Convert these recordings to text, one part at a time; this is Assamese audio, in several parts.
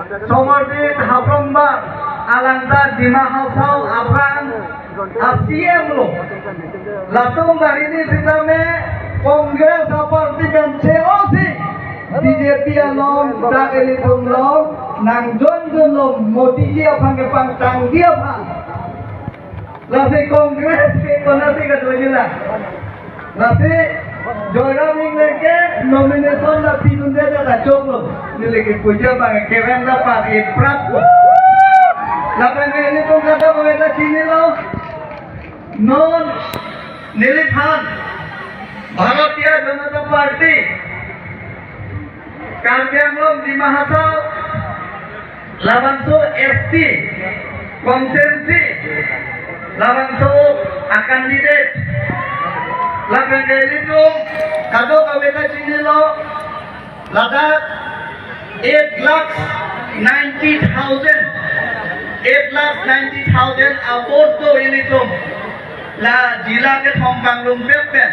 Somordin Hapromba Alangta Dima Hausau Afran ASEAN lo Latung dari ini sistemnya Kongres seperti COC BJP along tak elitung lo Nangjon gelom Modi dia panggil pangtang dia pang Lasi Kongres kita nanti kedua jelas Lasi Joram Ingleke nomination la pinunde da choklo nileke puja bange keren da pari prat la bange ni to kata bola chini lo non niliphan Bharatiya Janata Party Karbyanglo Dimahasau Labanso ST Konsensi Labanso a candidate Laban itu kado kaweta sini lo ladak 8,90,000 award to ini tu la jila ke Thompang Lumpet pen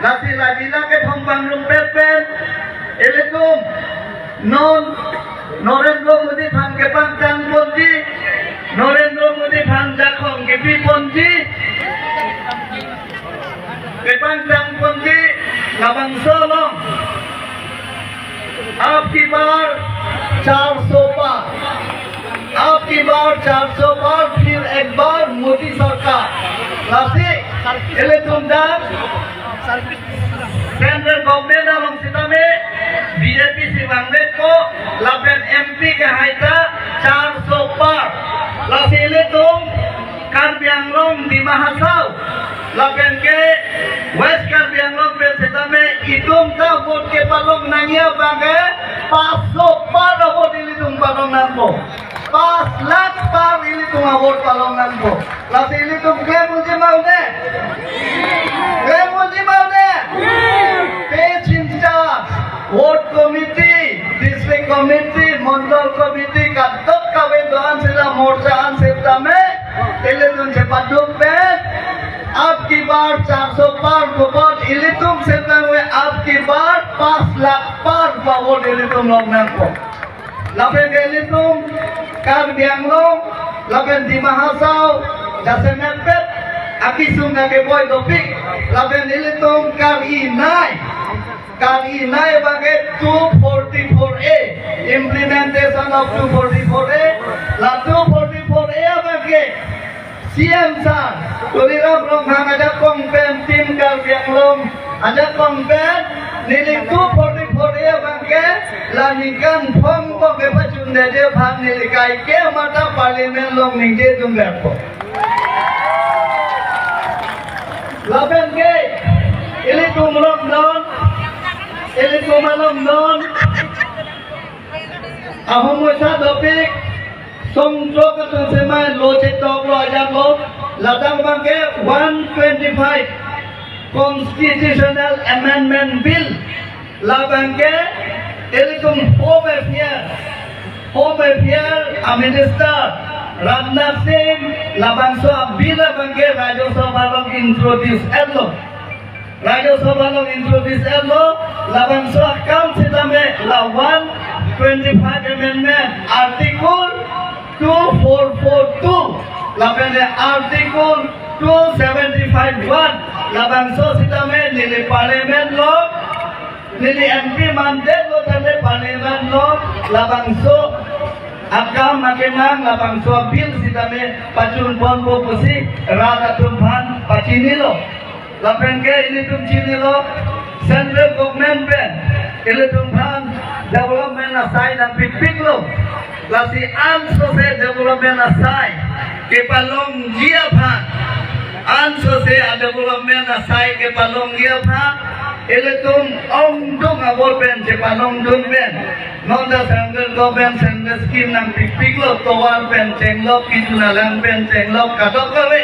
la sila jila ke Thompang Lumpet pen ini tu non Narendra Modi fan ke pangtang ponji Narendra Modi fan jakong ke pi ponji Kepandang Ponji Labang Solong आपकी बार 400 पार आपकी बार 400 पार फिर एक बार मोदी सरकार लासी इले तुमदार सेंट्रल गवर्नमेंट along सिता में बीजेपी सिवांगे को लापेन एमपी के हाइता 400 पार लासी इले तुम Karbyanglo Dimahasau lapen ke West Karbyanglo Peseta में इतुम का वोट के पालों नंगिया बागे 500 पार वोट इली तुम पालों नंगो 5 लाख पार इली तुम वोट पालों नंगो लाते इली तुम क्या मुझे मालूम पे चिंता वोट कमिटी डिस्ट्रिक्ट कमिटी मंडल कमिटी का तब का वे दोआन सिला मोर्चा आन सिला में इलेक्शन से पटुक में आपकी बार 400 पार वोट इलेक्शन से हुए आपकी बार 5 लाख पार वोट इलेक्शन लोगों को लापेन इलेक्शन Karbyanglo lapen Dimahasau जैसे में पेट akisunga ke boy topik lapen iletung Kari-9 bagai 244A implementation of 244A la 244A bagai CM sar tulira program ada kompen tim Karbyanglo ada kompen nilik 244A bagai lanikan phombo ke pachunde je bhag nilikai ke mata parliament log ningje dumberpo lapen ke ili tumlom non ili tumalom non ahomosa topik songjo ka tusema loje tok lo aja lo ladang bangke 125 constitutional amendment bill labangke ili tum home affairs minister Rajnath Singh labangso bila bangke Rajya Sabha log introduce ello Rajya Sabha log introduce ello labangso account sitame la 125 amendment article 2442 labende article 275(1) labangso sitame nili parliament log nili MP mandate lo tale parliament log labangso Akam makenang labang so bil sitame pacun pon bo pusi rada tumpan pachinilo lapen ke ini tum chinilo central government ben ile tumpan development asai dan pik lo lasi anso se development asai ke palong dia phan anso se development asai ke palong dia phan ile tum ong dung abor ben je palong dung ben Nonda central government central scheme nang pik lo towan pen chenglok kitunalang pen chenglok kadok kawe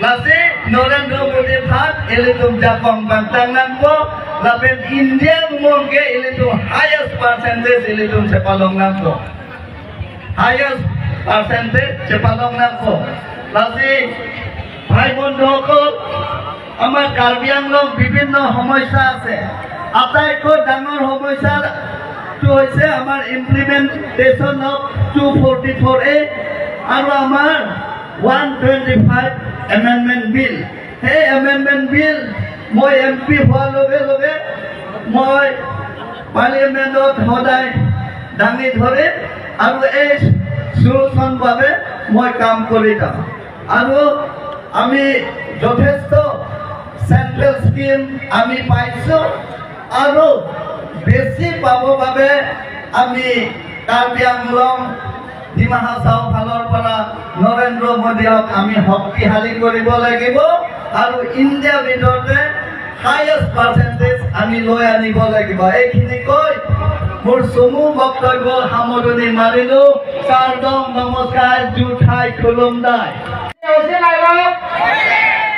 lasi Narendra Modi phat ile tum japong bantangan ko lapen India mongke ile tum highest percentage ile tum sepalong nangko highest percentage sepalong nangko lasi bhai bondhu hokol amar Karbyanglo bibhinno samasya ase আটাইতকৈ ডাঙৰ সমস্যা হৈছে আমাৰ ইমপ্লিমেণ্টেশ্যন অফ 244A আৰু আমাৰ 125 এমেণ্ডমেণ্ট বিল। সেই এমেণ্ডমেণ্ট বিল মই MP হোৱাৰ লগে লগে মই পাৰ্লিয়ামেণ্টত সদায় দাঙি ধৰিম আৰু এই চলুচন বাবে মই কাম কৰি যাম। আৰু আমি যথেষ্ট চেণ্ট্ৰেল স্কিম আমি পাইছোঁ আৰু বেছি পাব বাবে আমি কাৰ্বি আংলং ডিমা হাছাও ফালৰ পৰা নৰেন্দ্ৰ মোদীক আমি শক্তিশালী কৰিব লাগিব আৰু ইণ্ডিয়াৰ ভিতৰতে হাইয়েষ্ট পাৰ্চেণ্টেজ আমি লৈ আনিব লাগিব। এইখিনি কৈ মোৰ চমু বক্তব্য সামৰণি মাৰিলো। কাৰ্ডম নমস্কাৰ, জুঠাই খুলুমদাই।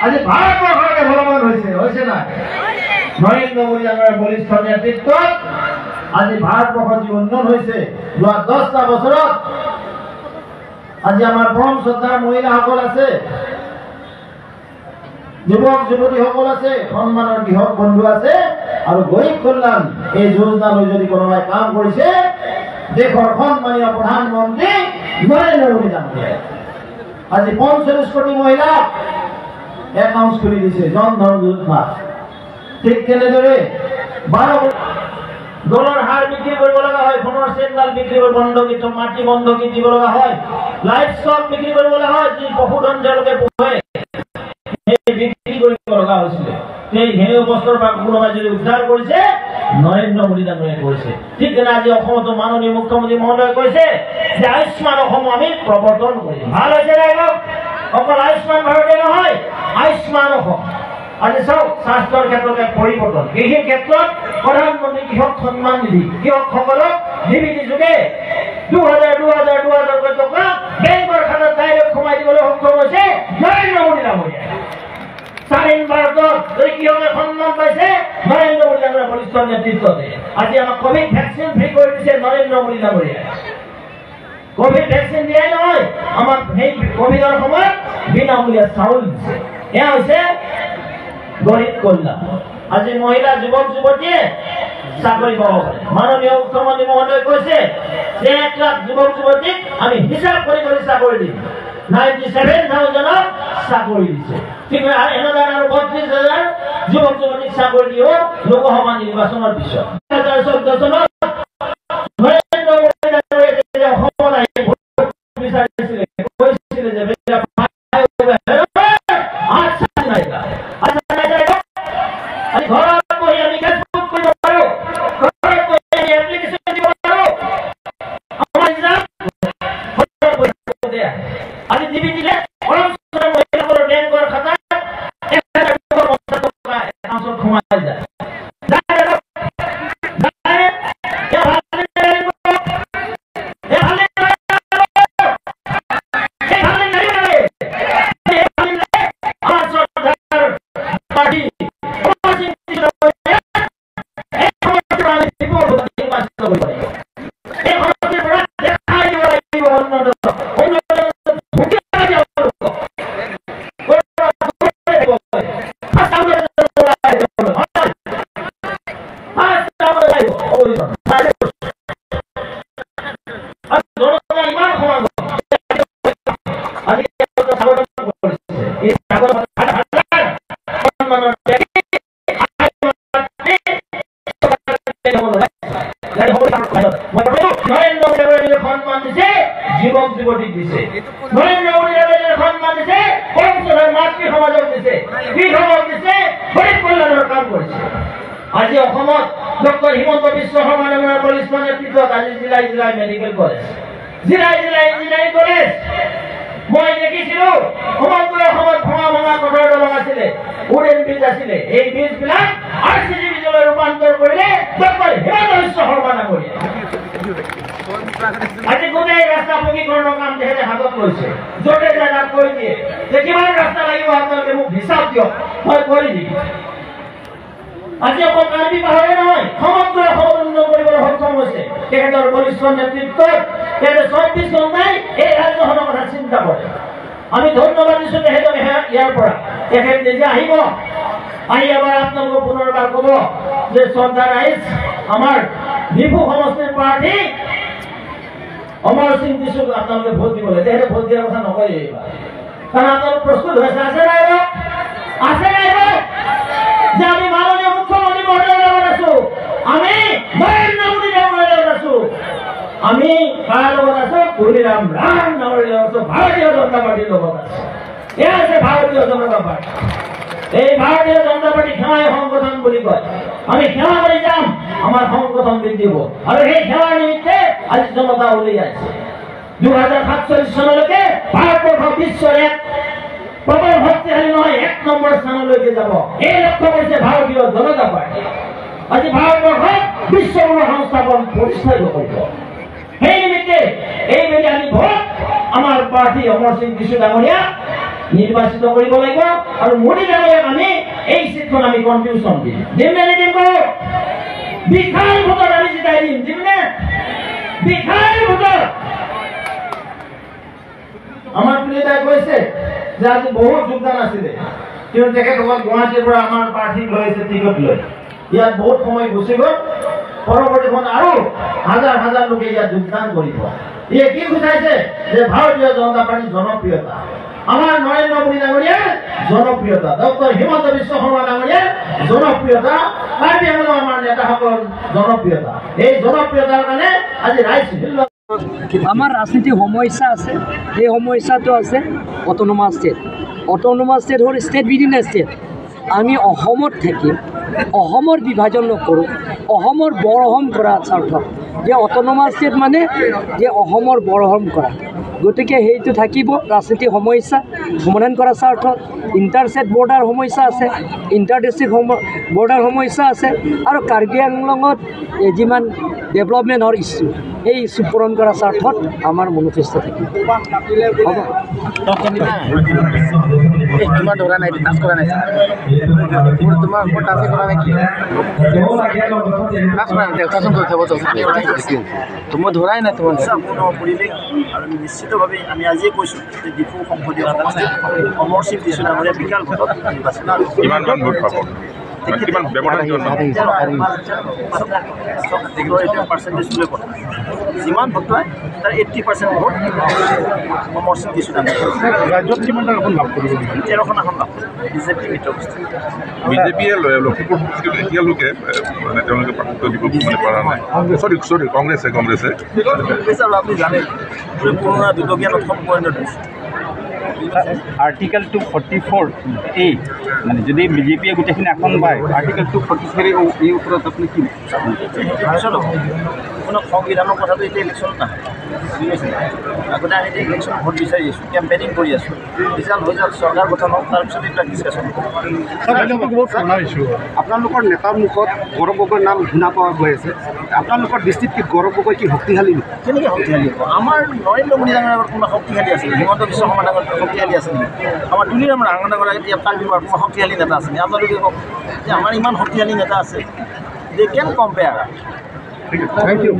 আজি ভাৰতবৰ্ষৰ ডেভেলপমেণ্ট হৈছে নাই? নৰেন্দ্ৰ মোদী ডাঙৰীয়াৰ বলিষ্ঠ নেতৃত্বত আজি ভাৰতবৰ্ষৰ যি উন্নয়ন হৈছে যোৱা 10টা বছৰত। আজি আমাৰ পৰম শ্ৰদ্ধাৰ মহিলাসকল আছে, যুৱক যুৱতীসকল আছে, সন্মানৰ কৃষক বন্ধু আছে আৰু গৰীব কল্যাণ এই যোজনা লৈ যদি কোনোবাই কাম কৰিছে দেশৰ সন্মানীয় প্ৰধানমন্ত্ৰী নৰেন্দ্ৰ মোদী ডাঙৰীয়াই আজি 45 কোটি মহিলা একাউণ্ট খুলি দিছে জন ধন যোজনা। ঠিক তেনেদৰে 12 ডলাৰ হাৰ বিক্ৰী কৰিব লগা হয়, সোণৰ চেইনডাল বিক্ৰী কৰি বন্ধকী মাটি বন্ধকী দিব লগা হয়, লাইফ ষ্টক বিক্ৰী কৰিব লগা হয়, যি পশুধন তেওঁলোকে পোহে বিক্ৰী কৰিব লগা হৈছিলে। সেই ঘেঁহু বস্তুৰ পৰা কোনোবাই যদি উদ্ধাৰ কৰিছে নৰেন্দ্ৰ মোদী ডাঙৰীয়াই কৰিছে। ঠিক তেনে আজি অসমতো মাননীয় মুখ্যমন্ত্ৰী মহোদয়ে কৈছে যে আয়ুষ্মান অসম আমি প্ৰৱৰ্তন কৰিম। ভাল হৈছে ৰাইজক, অকল আয়ুষ্মান ভাৰতে নহয়, আয়ুষ্মান অসম। আজি চাওক স্বাস্থ্যৰ ক্ষেত্ৰত এক পৰিৱৰ্তন। কৃষি ক্ষেত্ৰত প্ৰধানমন্ত্ৰী কৃষক সন্মান নিধি কৃষকসকলক ডিবিটি যোগে 2000 টকা বেংকৰ খাতাত ডাইৰেক্ট সোমাই দিবলৈ সক্ষম হৈছে নৰেন্দ্ৰ মোদী ডাঙৰীয়াই। স্বাধীন ভাৰতত যদি কৃষকে সন্মান পাইছে নৰেন্দ্ৰ মোদী ডাঙৰীয়াৰ বলিষ্ঠ নেতৃত্বতে। আজি আমাক কোভিড ভেকচিন ফ্ৰী কৰি দিছে নৰেন্দ্ৰ মোদী ডাঙৰীয়াই। কোভিড ভেকচিন দিয়াই নহয়, আমাক সেই কোভিডৰ সময়ত বিনামূলীয়া চাউল দিছে। এয়া হৈছে গৰীব কল্যাণ। আজি মহিলা যুৱক যুৱতীয়ে চাকৰি পাব পাৰে। মাননীয় মুখ্যমন্ত্ৰী মহোদয়ে কৈছে যে 1 লাখ যুৱক যুৱতীক আমি হিচাপ কৰি চাকৰি দিম। 97,000 চাকৰি দিছে। ঠিক এনেদৰে আৰু 32,000 যুৱক যুৱতীক চাকৰি দিব লোকসভা নিৰ্বাচনৰ পিছত। 2014 চনত নৰেন্দ্ৰ মোদী ডাঙৰীয়াই অসমত আহি ভোট বিচাৰিছিলে, কৈছিলে যে ঘৰত বহি আমি ফেচবুক কৰিব পাৰো, ঘৰত বহি আমি এপ্লিকেশ্যন দিব পাৰো। আজি ডিবি দিলে মহিলাসকলৰ বেংকৰ খাতাত 1,250 টকা একাউণ্টত সোমাই যায়। যুৱক যুৱতীক দিছে, নৰেন্দ্ৰ মোদী ডাঙৰীয়াই সন্মান দিছে, মাতৃ সমাজক দিছে, কৃষকক দিছে, গৰীব কল্যাণৰ কাম কৰিছে। আজি অসমত ডক্টৰ হিমন্ত বিশ্ব শৰ্মা ডাঙৰীয়াৰ বলিষ্ঠ নেতৃত্বত আজি জিলাই জিলাই মেডিকেল কলেজ, জিলাই জিলাই ইঞ্জিনিয়াৰিং কলেজ। মই দেখিছিলো সমগ্ৰ অসমত ভঙা ভঙা কাঠৰ দলং আছিলে, উডেন ব্ৰিজ আছিলে। এই ব্ৰিজবিলাক RCC ব্ৰিজলৈ ৰূপান্তৰ কৰিলে ডক্টৰ হিমন্ত বিশ্ব শৰ্মা ডাঙৰীয়াই। আজি গোটেই ৰাস্তা পকীকৰণৰ কাম তেখেতে হাতত লৈছে। য'তে যাই কৈ দিয়ে যে কিমান ৰাস্তা লাগিব আপোনালোকে মোক হিচাপ দিয়ক, মই কৰি দিম। আজি অকল কাৰ্বি পাহাৰে নহয়, সমগ্ৰ অসমত উন্নয়ন কৰিবলৈ সক্ষম হৈছে তেখেতৰ বলিষ্ঠ নেতৃত্বত। তেখেতে 24 ঘণ্টাই এই ৰাজ্যখনৰ কথা চিন্তা কৰে। আমি ধন্যবাদ দিছোঁ তেখেতক ইয়াৰ পৰা। তেখেত নিজে আহিব, আহি এবাৰ আপোনালোকক পুনৰবাৰ ক'ব যে শ্ৰদ্ধা ৰাইজ, আমাৰ ডিফু সমষ্টিৰ প্ৰাৰ্থী অমৰ সিং দিছুক আপোনালোকে ভোট দিব লাগে। তেহেঁতে ভোট দিয়াৰ কথা নকয় এইবাৰ, কাৰণ আপোনালোক প্ৰস্তুত হৈছে আছে নাই আছে নাই যে আমি মাননীয় মুখ্যমন্ত্ৰী মহোদয়ৰ লগত আছো, আমি নৰেন্দ্ৰ মোদী ডাঙৰীয়াৰ লগত আছো, আমি কাৰ লগত আছো? কুৰিৰাম ৰাম ডাঙৰীয়াৰ লগত আছো, ভাৰতীয় জনতা পাৰ্টীৰ লগত আছো। এয়া আছে ভাৰতীয় জনতা পাৰ্টি। এই ভাৰতীয় জনতা পাৰ্টি সেৱাই সংগঠন বুলি কয়। আমি সেৱা কৰি যাম, আমাৰ সংগঠন বৃদ্ধি হ'ব। আৰু সেই সেৱাৰ নিমিত্তে আজি জনতা উলিয়াইছে। 2047 চনলৈকে ভাৰতবৰ্ষ বিশ্বৰ এক প্ৰবল শক্তিশালী নহয় 1 নম্বৰ স্থানলৈকে যাব। এই লক্ষ্য কৰিছে ভাৰতীয় জনতা পাৰ্টি। আজি ভাৰতবৰ্ষত বিশ্বগুৰু সংস্থাপন প্ৰতিষ্ঠা কৰিব। সেই নিমিত্তে এইবেলি আমি ভোট আমাৰ প্ৰাৰ্থী অমৰ সিং দিছু ডাঙৰীয়া নিৰ্বাচিত কৰিব লাগিব। আৰু মোদী ডাঙৰীয়াক আমি এই চিটখন আমি কণ্ট্ৰিবিউশ্যন দিম নে নিদিম? বিশাল ভোটত আমি জিতাই দিম নে? বিশাল ভোটত। আমাৰ প্ৰিয়তাই কৈছে যে আজি বহুত যোগদান আছিলে, কিন্তু তেখেতসকল গুৱাহাটীৰ পৰা আমাৰ প্ৰাৰ্থীক লৈ আহিছে টিকট লৈ। ইয়াত বহুত সময় গুচি গ'ল। পৰৱৰ্তীখন আৰু হাজাৰ হাজাৰ লোকে ইয়াত যোগদান কৰিব। ইয়ে কি বুজাইছে যে ভাৰতীয় জনতা পাৰ্টীৰ জনপ্ৰিয়তা, আমাৰ নৰেন্দ্ৰ মোদী ডাঙৰীয়াৰ জনপ্ৰিয়তা, ডক্টৰ হিমন্ত বিশ্ব শৰ্মা ডাঙৰীয়াৰ জনপ্ৰিয়তা, কাৰ্বি আংলঙৰ আমাৰ নেতাসকলৰ জনপ্ৰিয়তা। এই জনপ্ৰিয়তাৰ কাৰণে আজি ৰাইজ আমাৰ ৰাজনীতি সমস্যা আছে। সেই সমস্যাটো আছে অট'নমাছ ষ্টেট। অট'নমাছ ষ্টেট হ'ল ষ্টেট উইদিন এ ষ্টেট। আমি অসমত থাকি অসমৰ বিভাজন নকৰোঁ, অসমৰ বৰহম কৰা স্বাৰ্থত যে অট'নমাছ ষ্টেট মানে যে অসমৰ বৰহম কৰা। গতিকে সেইটো থাকিব। ৰাজনীতি সমস্যা সমাধান কৰাৰ স্বাৰ্থত ইণ্টাৰ ষ্টেট বৰ্ডাৰ সমস্যা আছে, ইণ্টাৰ ডিষ্ট্ৰিক্ট বৰ্ডাৰ সমস্যা আছে, আৰু কাৰ্বি আংলঙত যিমান ডেভেলপমেণ্টৰ ইছ্যু সেই ইছ্যু পূৰণ কৰাৰ স্বাৰ্থত আমাৰ মনোফেষ্ট থাকিব। তোমার ধরা নাই নাচ করা নাই তোমার টাচে করা নাই কি নাচ করা নাই টাচন করতে হবে তোমার ধরাই নাই তোমার পৰিৱেশ আৰু নিশ্চিতভাৱে আমি আজিয়ে কৈছোঁ যে ডিফু সংসদীয় সমষ্টিত অমৰ সিং দিছু ডাঙৰীয়া বিশাল ভোটত নিৰ্বাচিত কিমান ভোট পাব? কিমান ব্যৱধান পাৰ্চেণ্টেজ বুলি কথা যিমান ভোট পায় তাৰ 80% ভোট অমৰ সিং দিছু ডাঙৰীয়া। ৰাজ্যত কিমান এখন লাভ কৰিব? 13খন আসন লাভ বিজেপি মিত্ৰগোষ্ঠী। বিজেপিয়ে লখিমপুৰ সমষ্টিত এতিয়ালৈকে মানে তেওঁলোকে প্ৰাৰ্থিত্ব দিব মানে পৰা নাই। চৰি কংগ্ৰেছে আৰু আপুনি জানে যে পুৰণা দুটকীয়া নথন পইণ্টত দিছে। আৰ্টিকেল 244A মানে যদি বিজেপিয়ে গোটেইখিনি আসন পায়, আৰ্টিকেল 244 এই ওপৰত আপুনি কি কোনো সংবিধানৰ কথাটো এতিয়া ইলেকশ্যনত নাহে। আগতে আমি এতিয়া ইলেকশ্যন ভোট বিচাৰি আছোঁ, কেম্পেইনিং কৰি আছোঁ। ৰিজাল্ট হৈ যাওক, চৰকাৰ গঠন হওক, তাৰপিছত এইবিলাক ডিছকাশ্যন হ'ব। আপোনালোকৰ নেতাৰ মুখত গৌৰৱ গগৈৰ নাম শুনা পোৱা গৈ আছে। আপোনালোকৰ দৃষ্টিত কি গৌৰৱ গগৈ কি শক্তিশালী নেকি? কেনেকৈ শক্তিশালী হ'ব? আমাৰ নৰেন্দ্ৰ মোদী ডাঙৰীয়াৰ আগত কোনোবা শক্তিশালী আছে? হিমন্ত বিশ্ব শৰ্মা ডাঙৰ শক্তিশালী আছে নেকি? আমাৰ তুলিৰাম ৰাম ডাঙৰ এতিয়া কাৰ্বিৰ কোনো শক্তিশালী নেতা আছে নেকি? আপোনালোকে কওক যে আমাৰ ইমান শক্তিশালী নেতা আছে, they can compare. Thank U.